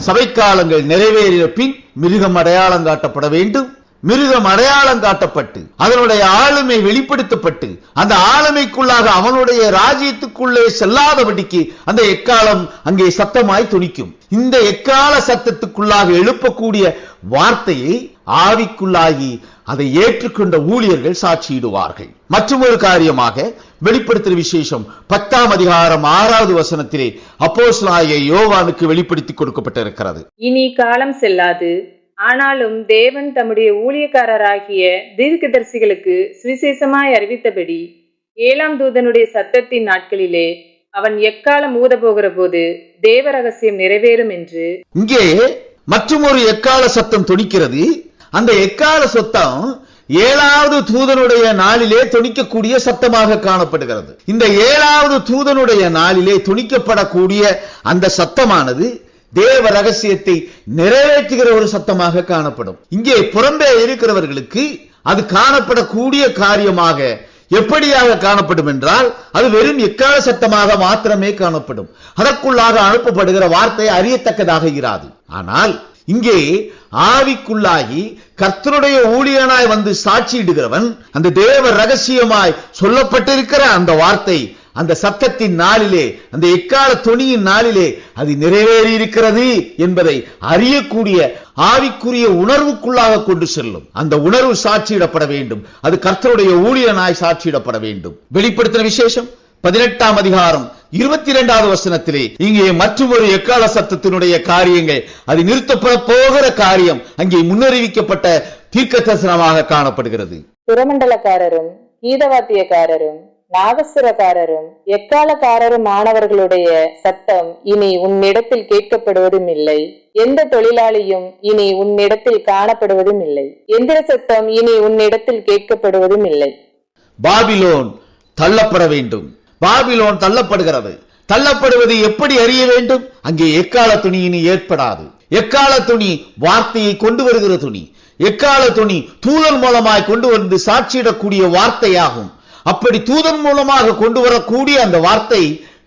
சபைக்காலங்கள் நிறைவேறிய பின் மிருகம் அடையாளம் காட்டப்பட வேண்டும். மிருகம் அடையாளம் காட்டப்பட்டு அதனுடைய ஆளுமை வெளிப்படுத்தப்பட்டு அந்த ஆளுமைக்குள்ளாக அவனுடைய ராஜ்யத்துக்குள்ளே செல்லாதபடிக்கு அந்த எக்காலம் அங்கே சத்தமாய் துணிக்கும். இந்த எக்கால சத்தத்துக்குள்ளாக எழுப்பக்கூடிய வார்த்தையை ஆவிக்குள்ளாகி அதை ஏற்றுக்கொண்ட ஊழியர்கள் சாட்சியிடுவார்கள். மற்றொரு காரியமாக வெளிப்படுத்துகிற விசேஷம் 10ஆம் அதிகாரம் 6வது வசனத்திலே அப்போஸ்தலனாகிய யோவானுக்கு வெளிப்படுத்தி கொடுக்கப்பட்டிருக்கிறது. இனி காலம் செல்லாது, ஆனாலும் தேவன் தம்முடைய ஊழியக்காரராகிய தீர்க்கதரிசிகளுக்கு சுவிசேஷமாய் அறிவித்தபடி 7ஆம் தூதனுடைய சத்தத்தின் நாட்களிலே அவன் எக்காலம் ஊத போகிற போது தேவ ரகசியம் நிறைவேறும் என்று. இங்கே மற்றொரு எக்கால சத்தம் தொனிக்கிறது. அந்த எக்கால சத்தம் 7வது தூதனுடைய நாளிலே தொனிக்கக்கூடிய சத்தமாக காணப்படுகிறது. இந்த 7வது தூதனுடைய நாளிலே தொனிக்கப்படக்கூடிய அந்த சத்தமானது தேவ ரகசியத்தை நிறைவேற்றுகிற ஒரு சத்தமாக காணப்படும். இங்கே புறம்பே இருக்கிறவர்களுக்கு அது காணப்படக்கூடிய காரியமாக எப்படியாக காணப்படும் என்றால் அது வெறும் எக்கால சத்தமாக மாத்திரமே காணப்படும். அதற்குள்ளாக அனுப்பப்படுகிற வார்த்தை அறியத்தக்கதாக இராது. ஆனால் இங்கே ஆவிக்குள்ளாகி கர்த்தருடைய ஊழியனாய் வந்து சாட்சியிடுகிறவன் அந்த தேவ ரகசியமாய் சொல்லப்பட்டிருக்கிற அந்த வார்த்தை அந்த சத்தத்தின் நாளிலே, அந்த எக்கால தொனியின் நாளிலே அது நிறைவேறி இருக்கிறது என்பதை அறியக்கூடிய ஆவிக்குரிய உணர்வுக்குள்ளாக கொண்டு செல்லும். அந்த உணர்வு சாட்சியிடப்பட வேண்டும். அது கர்த்தருடைய ஊழியனாய் சாட்சியிடப்பட வேண்டும். வெளிப்படுத்தின விசேஷம் 18ஆம் அதிகாரம் 22வது வசனத்திலே இங்கே மற்றொரு எக்கால சத்தத்தினுடைய காரியங்கள், அது நிறுத்தப்பட போகிற காரியம் அங்கே முன்னறிவிக்கப்பட்ட தீர்க்க தரிசனமாக காணப்படுகிறது. புறமண்டலக்காரரும் கீதவாத்தியக்காரரும் நாகசுரக்காரரும் எக்காலக்காரரும் ஆனவர்களுடைய சத்தம் இனி உன்னிடத்தில் கேட்கப்படுவதும் இல்லை. எந்த தொழிலாளியும் இனி உன்னிடத்தில் காணப்படுவதும் இல்லை. எந்திர சத்தம் இனி உன்னிடத்தில் கேட்கப்படுவதும் இல்லை. பாபிலோன் தள்ளப்பட வேண்டும். பாபிலோன் தள்ளப்படுகிறது. தள்ளப்படுவது எப்படி அறிய வேண்டும்? அங்கே எக்கால துணி இனி ஏற்படாது. எக்கால துணி வார்த்தையை கொண்டு வருகிற துணி. எக்கால துணி தூதன் மூலமாய் கொண்டு வந்து சாட்சியிடக்கூடிய வார்த்தையாகும். அப்படி தூதன் மூலமாக கொண்டு வரக்கூடிய அந்த வார்த்தை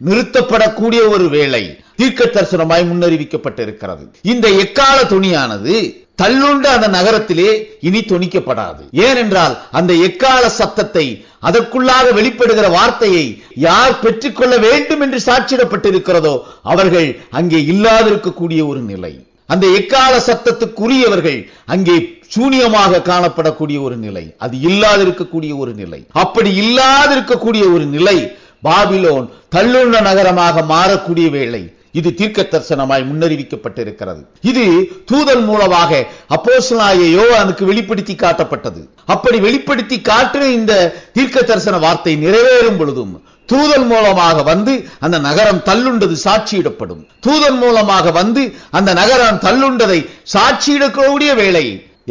நிறுத்தப்படக்கூடிய ஒரு வேளை தீர்க்க தரிசனமாய் முன்னறிவிக்கப்பட்டிருக்கிறது. இந்த எக்கால துணியானது தள்ளுண்ட அந்த நகரத்திலே இனி தொனிக்கப்படாது. ஏனென்றால் அந்த எக்கால சத்தத்தை, அதற்குள்ளாக வெளிப்படுகிற வார்த்தையை யார் பெற்றுக்கொள்ள வேண்டும் என்று சாட்சியிடப்பட்டிருக்கிறதோ அவர்கள் அங்கே இல்லாதிருக்கக்கூடிய ஒரு நிலை. அந்த எக்கால சத்தத்துக்குரியவர்கள் அங்கே சூனியமாக காணப்படக்கூடிய ஒரு நிலை, அது இல்லாதிருக்கக்கூடிய ஒரு நிலை. அப்படி இல்லாதிருக்கக்கூடிய ஒரு நிலை பாபிலோன் தள்ளுண்ட நகரமாக மாறக்கூடிய வேளை இது தீர்க்க தரிசனமாய் முன்னறிவிக்கப்பட்டிருக்கிறது. இது தூதன் மூலமாக அப்போஸ்தலனாகிய யோவானுக்கு வெளிப்படுத்தி காட்டப்பட்டது. அப்படி வெளிப்படுத்தி காட்டின இந்த தீர்க்க தரிசன வார்த்தை நிறைவேறும் பொழுதும் தூதன் மூலமாக வந்து அந்த நகரம் தள்ளுண்டது சாட்சியிடப்படும். தூதன் மூலமாக வந்து அந்த நகரம் தள்ளுண்டதை சாட்சியிடக்கூடிய வேளை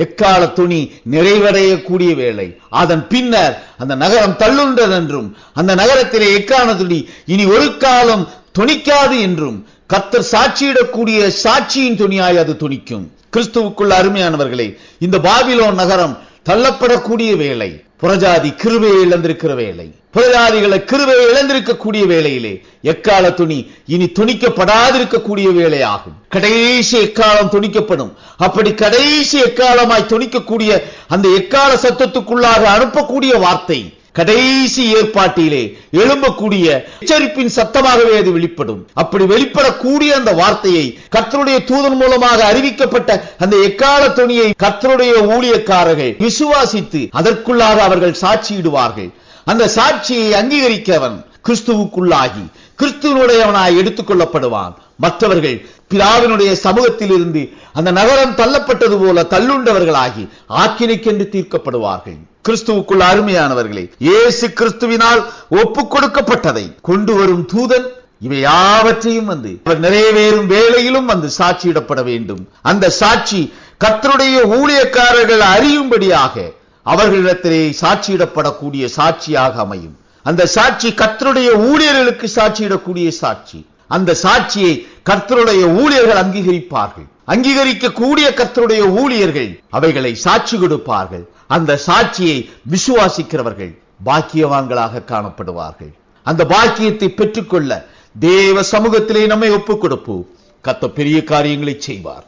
எக்கால துணி நிறைவடையக்கூடிய வேளை. அதன் பின்னர் அந்த நகரம் தள்ளுண்டதென்றும் அந்த நகரத்திலே எக்கால துணி இனி ஒரு காலம் துணிக்காது என்றும் கர்த்தர் சாட்சியிடக்கூடிய சாட்சியின் துணியாய் அது துணிக்கும். கிறிஸ்துவுக்குள் அருமையானவர்களே, இந்த பாபிலோன் நகரம் தள்ளப்படக்கூடிய வேளை, புறஜாதி கிருபையை இழந்திருக்கிற வேளை, புறஜாதிகளை கிருபையை இழந்திருக்கக்கூடிய வேளையிலே எக்கால துணி இனி துணிக்கப்படாதிருக்கக்கூடிய வேளையாகும். கடைசி எக்காலம் துணிக்கப்படும். அப்படி கடைசி எக்காலமாய் துணிக்கக்கூடிய அந்த எக்கால சத்தத்துக்குள்ளாக அனுப்பக்கூடிய வார்த்தை கடைசி ஏற்பாட்டிலே எழும்பக்கூடிய எச்சரிப்பின் சத்தமாகவே அது வெளிப்படும். அப்படி வெளிப்படக்கூடிய அந்த வார்த்தையை கர்த்தருடைய தூதன் மூலமாக அறிவிக்கப்பட்ட அந்த எக்கால துணியை கர்த்தருடைய ஊழியக்காரர்கள் விசுவாசித்து அதற்குள்ளாக அவர்கள் சாட்சியிடுவார்கள். அந்த சாட்சியை அங்கீகரிக்கவன் கிறிஸ்துவுக்குள்ளாகி கிறிஸ்துவனுடையவனாய் எடுத்துக் கொள்ளப்படுவான். மற்றவர்கள் பிதாவினுடைய சமூகத்தில் இருந்து அந்த நகரம் தள்ளப்பட்டது போல தள்ளுண்டவர்களாகி ஆக்கினைக்கென்று தீர்க்கப்படுவார்கள். கிறிஸ்துவுக்குள் அருமையானவர்களே, இயேசு கிறிஸ்துவினால் ஒப்புக் கொடுக்கப்பட்டதை கொண்டு வரும் தூதன் இவை யாவற்றையும் வந்து அவர் நிறைவேறும் வேளையிலும் வந்து சாட்சியிடப்பட வேண்டும். அந்த சாட்சி கர்த்தருடைய ஊழியக்காரர்கள் அறியும்படியாக அவர்களிடத்திலே சாட்சியிடப்படக்கூடிய சாட்சியாக அமையும். அந்த சாட்சி கர்த்தருடைய ஊழியர்களுக்கு சாட்சியிடக்கூடிய சாட்சி. அந்த சாட்சியை கர்த்தருடைய ஊழியர்கள் அங்கீகரிப்பார்கள். அங்கீகரிக்கக்கூடிய கர்த்தருடைய ஊழியர்கள் அவைகளை சாட்சி கொடுப்பார்கள். அந்த சாட்சியை விசுவாசிக்கிறவர்கள் பாக்கியவான்களாக காணப்படுவார்கள். அந்த பாக்கியத்தை பெற்றுக்கொள்ள தேவ சமூகத்திலே நம்மை ஒப்புக் கொடுப்போம். கர்த்தர் பெரிய காரியங்களை செய்வார்.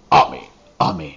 ஆமென், ஆமென்.